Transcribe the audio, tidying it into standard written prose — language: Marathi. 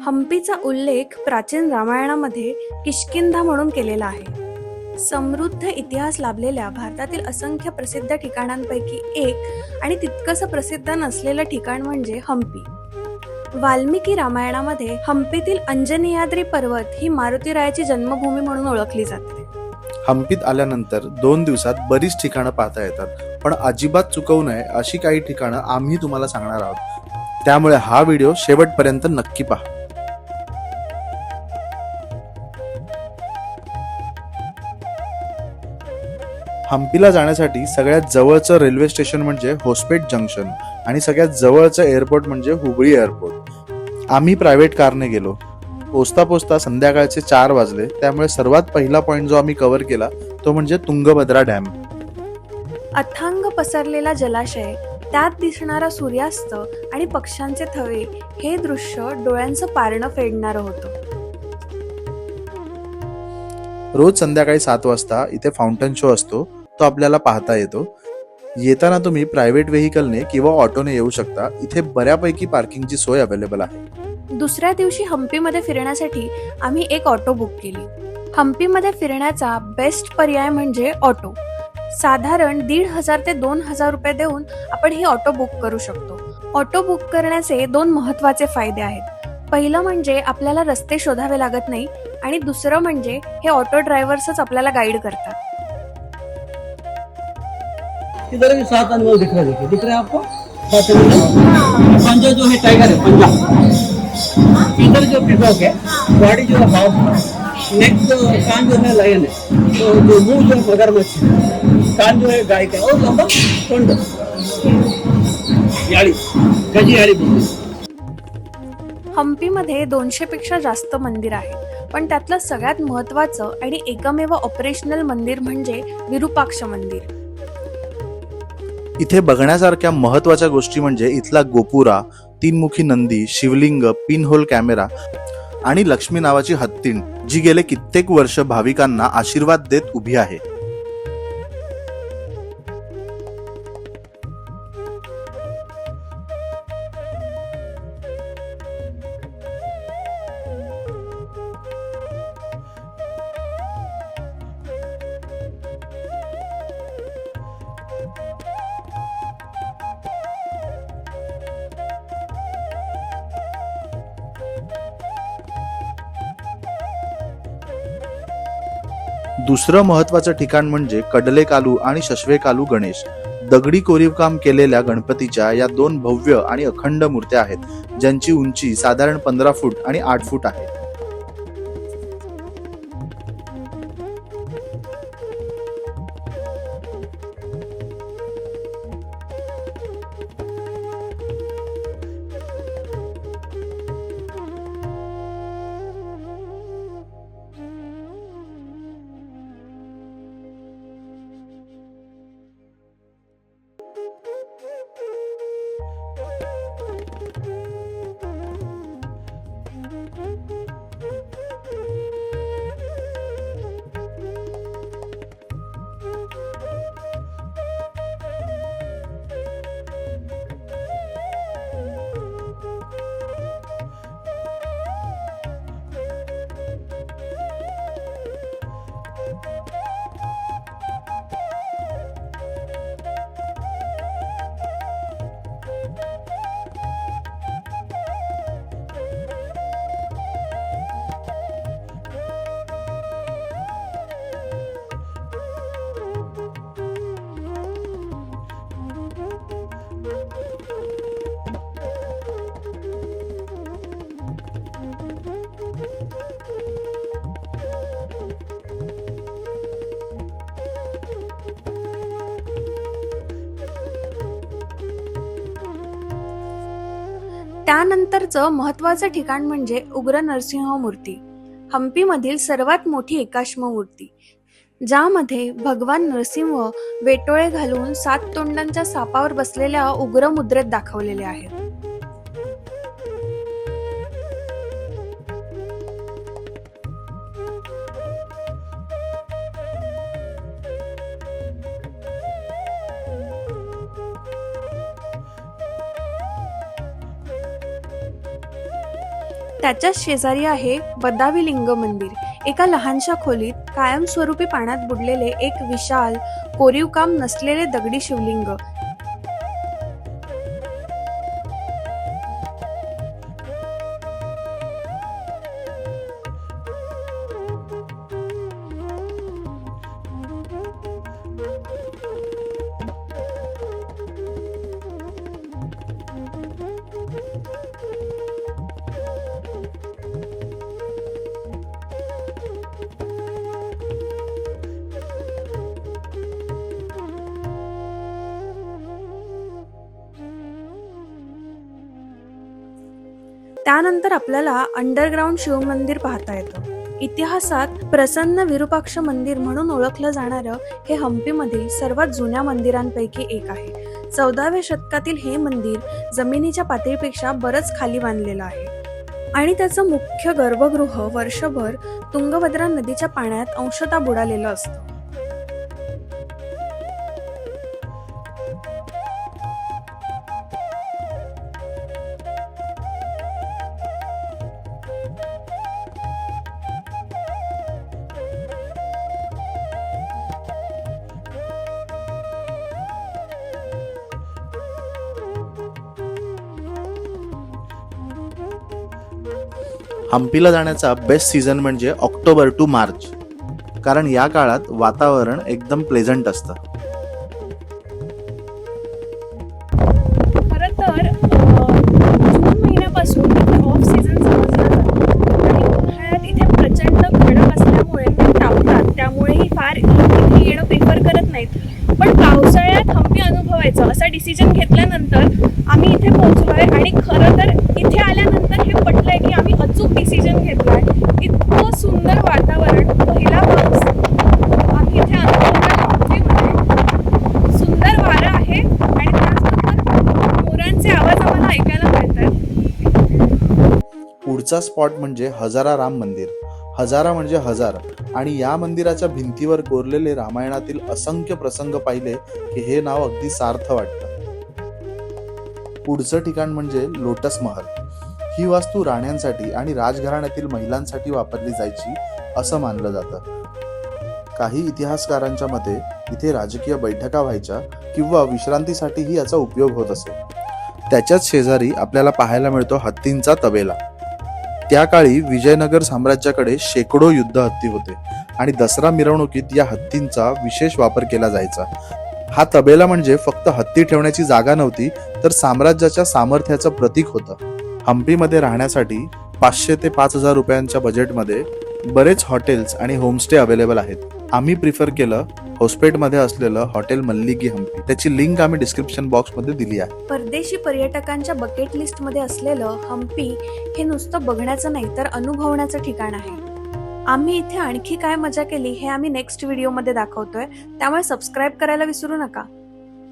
हम्पीचा उल्लेख प्राचीन रामायणामध्ये किष्किंधा म्हणून केलेला आहे. समृद्ध इतिहास लाभलेल्या भारतातील असंख्य प्रसिद्ध ठिकाणांपैकी एक आणि तितकंसं प्रसिद्ध नसलेलं ठिकाण म्हणजे हम्पी. वाल्मिकी रामायणामध्ये हम्पीतील अंजनीयाद्री पर्वत ही मारुतीरायाची जन्मभूमी म्हणून ओळखली जाते. हम्पीत आल्यानंतर 2 दिवसात बरीच ठिकाणं पाहता येतात, पण अजिबात चुकवू नये अशी काही ठिकाणं आम्ही तुम्हाला सांगणार आहोत. त्यामुळे हा व्हिडिओ शेवटपर्यंत नक्की पहा. हम्पीला जाण्यासाठी सगळ्यात जवळचं रेल्वे स्टेशन म्हणजे होस्पेट जंक्शन आणि सगळ्यात जवळचं एअरपोर्ट म्हणजे हुबळी एअरपोर्ट. आम्ही प्रायव्हेट कारने गेलो. पोचता पोचता संध्याकाळचे 4 वाजले. त्यामुळे सर्वात पहिला पॉइंट जो आम्ही कव्हर केला तो म्हणजे तुंगभद्रा डॅम. अथांग पसरलेला जलाशय, त्यात दिसणारा सूर्यास्त आणि पक्ष्यांचे थवे हे दृश्य डोळ्यांचं पारणं फेडणारं होतं. रोज संध्याकाळी 7 वाजता इथे फाउंटन शो असतो, तो आपल्याला पाहता येतो. येताना तुम्ही प्रायव्हेट व्हेकलने किंवा ऑटोने येऊ शकता. इथे बऱ्यापैकी पार्किंगची सोय अवेलेबल आहे. दुसऱ्या दिवशी हम्पीमध्ये फिरण्यासाठी आम्ही एक ऑटो बुक केली. हम्पीमध्ये फिरण्याचा बेस्ट पर्याय म्हणजे ऑटो. साधारण 1,500 ते 2,000 रुपये देऊन आपण ही ऑटो बुक करू शकतो. ऑटो बुक करण्याचे 2 महत्त्वाचे फायदे आहेत. पहिलं म्हणजे आपल्याला रस्ते शोधावे लागत नाही आणि दुसरं म्हणजे हे ऑटो ड्रायव्हर्सच आपल्याला गाईड करतात. इधर भी 7 एनिमल दिख रहे हैं आपको 7 एनिमल। पंजा जो है टाइगर है पंजा। इधर जो पिकॉक है, बॉडी जो है हाफ, नेक कान जो है लायन है, तो जो मुंह जो है मगरमच्छ है, कान जो है गाय का और लंबा तोंड याळी गजी याळी बोलते। हम्पीमध्ये 200 पेक्षा जास्त मंदिर आहेत, पण त्यातलं सगळ्यात महत्त्वाचं आणि एकमेव ऑपरेशनल मंदिर म्हणजे विरुपाक्ष मंदिर. इथे बघण्यासारख्या महत्वाच्या गोष्टी म्हणजे इथला गोपुरा, 3 मुखी नंदी, शिवलिंग, पिनहोल कॅमेरा आणि लक्ष्मी नावाची हत्तीण, जी गेले कित्येक वर्ष भाविकांना आशीर्वाद देत उभी आहे. दुसरं महत्वाचं ठिकाण म्हणजे कडलेकालू आणि शश्वेकालू गणेश. दगडी कोरीवकाम केलेल्या गणपतीच्या या 2 भव्य आणि अखंड मूर्त्या आहेत, ज्यांची उंची साधारण 15 फूट आणि 8 फूट आहे. त्यानंतरचं महत्त्वाचं ठिकाण म्हणजे उग्र नरसिंह मूर्ती, हम्पीमधील सर्वात मोठी एकाश्म मूर्ती, ज्यामध्ये भगवान नरसिंह वेटोळे घालून 7 तोंडांच्या सापावर बसलेल्या उग्र मुद्रेत दाखवलेले आहेत. त्याच्याच शेजारी आहे बदावी लिंग मंदिर. एका लहानशा खोलीत कायमस्वरूपी पाण्यात बुडलेले एक विशाल कोरीव काम नसलेले दगडी शिवलिंग. त्यानंतर आपल्याला अंडरग्राऊंड शिवमंदिर पाहता येतं. इतिहासात प्रसन्न विरूपाक्ष मंदिर म्हणून ओळखलं जाणारं हे हम्पीमधील सर्वात जुन्या मंदिरांपैकी एक आहे. 14व्या शतकातील हे मंदिर जमिनीच्या पातळीपेक्षा बरंच खाली बांधलेलं आहे आणि त्याचं मुख्य गर्भगृह वर्षभर तुंगभद्रा नदीच्या पाण्यात अंशतः बुडालेलं असतं. हम्पीला जाण्याचा बेस्ट सीझन म्हणजे ऑक्टोबर टू मार्च, कारण या काळात वातावरण एकदम प्लेझंट असतं. खरं तर जून महिन्यापासून ऑफ सीझन समजलं जातं आणि उन्हाळ्यात इथे प्रचंड कडक असल्यामुळे ते तापतात, त्यामुळेही फार इथे येणं प्रिफर करत नाहीत. पण पावसाळ्यात हम्पी अनुभवायचं असा डिसिजन घेतल्यानंतर आम्ही इथे पोहोचलोय आणि खरं तर इथे आल्यानंतर हे पटलंय की आम्ही अचूक डिसिजन घेतलाय. इतकं सुंदर वातावरण, पहिला पाऊस आम्ही इथे अनुभवतोय हम्पीमध्ये. सुंदर वारं आहे आणि त्याचबरोबर मोरांचे आवाज आम्हाला ऐकायला मिळतात. पुढचा स्पॉट म्हणजे हजारा राम मंदिर. हजारा म्हणजे हजार, आणि या मंदिराच्या भिंतीवर कोरलेले रामायणातील असंख्य प्रसंग पाहिले की हे नाव अगदी सार्थ वाटतं. पुढचं ठिकाण म्हणजे लोटस महल. ही वास्तू राण्यांसाठी आणि राजघराण्यातील महिलांसाठी वापरली जायची असं मानलं जातं. काही इतिहासकारांच्या मते इथे राजकीय बैठका व्हायच्या किंवा विश्रांतीसाठीही याचा उपयोग होत असे. त्याच्याच शेजारी आपल्याला पाहायला मिळतो हत्तींचा तबेला. त्या काळी विजयनगर साम्राज्याकडे शेकडो युद्ध हत्ती होते आणि दसरा मिरवणुकीत या हत्तींचा विशेष वापर केला जायचा. हा तबेला म्हणजे फक्त हत्ती ठेवण्याची जागा नव्हती, तर साम्राज्याच्या सामर्थ्याचं प्रतीक होतं. हम्पीमध्ये राहण्यासाठी 500 ते 5,000 रुपयांच्या बजेटमध्ये बरेच हॉटेल्स आणि होमस्टे अवेलेबल आहेत. आम्ही प्रिफर केलं होस्पेटमध्ये असलेलं हॉटेल मल्लिकी हम्पी. त्याची लिंक आम्ही डिस्क्रिप्शन बॉक्समध्ये दिली आहे. परदेशी पर्यटकांच्या बकेट लिस्टमध्ये असलेलं हम्पी हे नुसतं बघण्याचं नाही तर अनुभवण्याचं ठिकाण आहे. आम्ही इथे आणखी काय मजा केली हे आम्ही नेक्स्ट व्हिडिओमध्ये दाखवतोय, त्यामुळे सबस्क्राईब करायला विसरू नका.